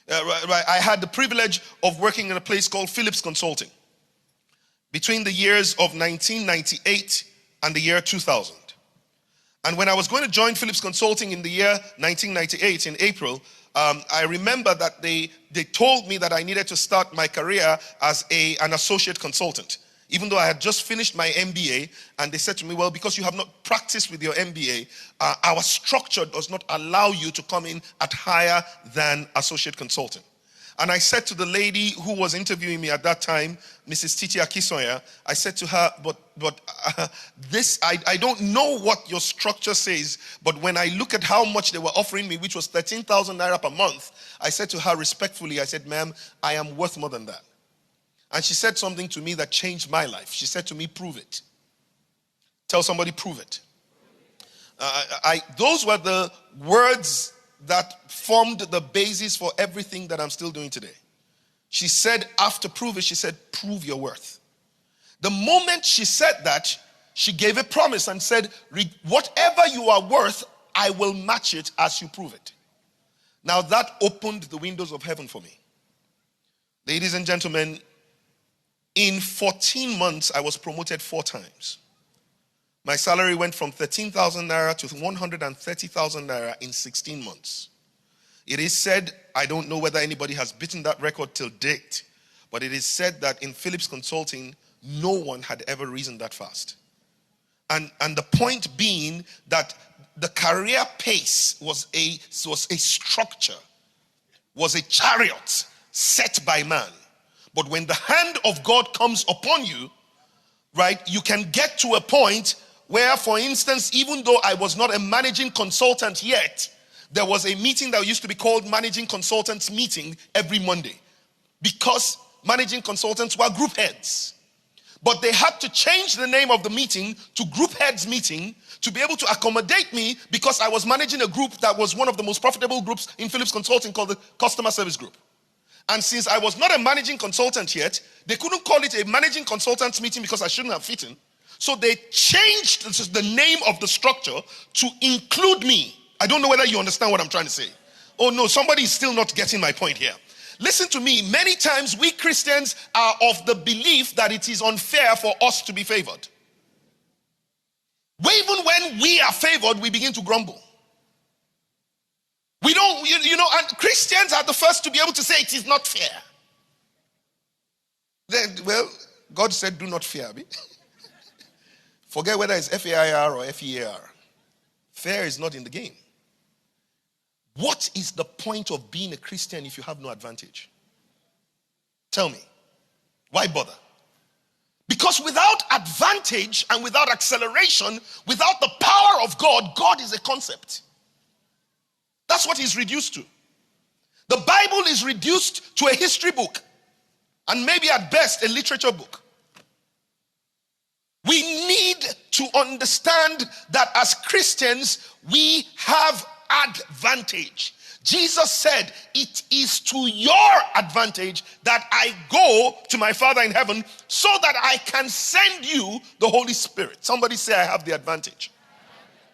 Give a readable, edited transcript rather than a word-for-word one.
I had the privilege of working in a place called Phillips Consulting between the years of 1998 and the year 2000. And when I was going to join Phillips Consulting in the year 1998 in April, I remember that they told me that I needed to start my career as an associate consultant, even though I had just finished my MBA. And they said to me, well, because you have not practiced with your MBA, our structure does not allow you to come in at higher than associate consultant. And I said to the lady who was interviewing me at that time, Mrs. Titi Akisoya, I said to her, but this, I don't know what your structure says, but when I look at how much they were offering me, which was 13,000 naira per month, I said to her respectfully, I said, ma'am, I am worth more than that. And she said something to me that changed my life. She said to me, prove it. Tell somebody, prove it. Those were the words that formed the basis for everything that I'm still doing today. She said, after prove it, she said, prove your worth. The moment she said that, she gave a promise and said, whatever you are worth, I will match it as you prove it. Now that opened the windows of heaven for me. Ladies and gentlemen, in 14 months, I was promoted 4 times. My salary went from 13,000 naira to 130,000 naira in 16 months. It is said, I don't know whether anybody has beaten that record till date, but it is said that in Phillips Consulting, no one had ever risen that fast. And the point being that the career pace was a structure, was a chariot set by man. But when the hand of God comes upon you, right, you can get to a point where, for instance, even though I was not a managing consultant yet, there was a meeting that used to be called Managing Consultants Meeting every Monday, because managing consultants were group heads. But they had to change the name of the meeting to Group Heads Meeting to be able to accommodate me, because I was managing a group that was one of the most profitable groups in Phillips Consulting called the Customer Service Group. And since I was not a managing consultant yet, they couldn't call it a managing consultants meeting because I shouldn't have fitted. So they changed the name of the structure to include me. I don't know whether you understand what I'm trying to say. Oh no, somebody is still not getting my point here. Listen to me. Many times we Christians are of the belief that it is unfair for us to be favored. Even when we are favored, we begin to grumble. We don't, and Christians are the first to be able to say it is not fair. Then, well, God said, do not fear me. Forget whether it's F-A-I-R or F-E-A-R. Fair is not in the game. What is the point of being a Christian if you have no advantage? Tell me. Why bother? Because without advantage and without acceleration, without the power of God, God is a concept. That's what he's reduced to. The Bible is reduced to a history book, and maybe at best a literature book. We need to understand that as Christians, we have advantage. Jesus said, it is to your advantage that I go to my Father in heaven so that I can send you the Holy Spirit. Somebody say, I have the advantage.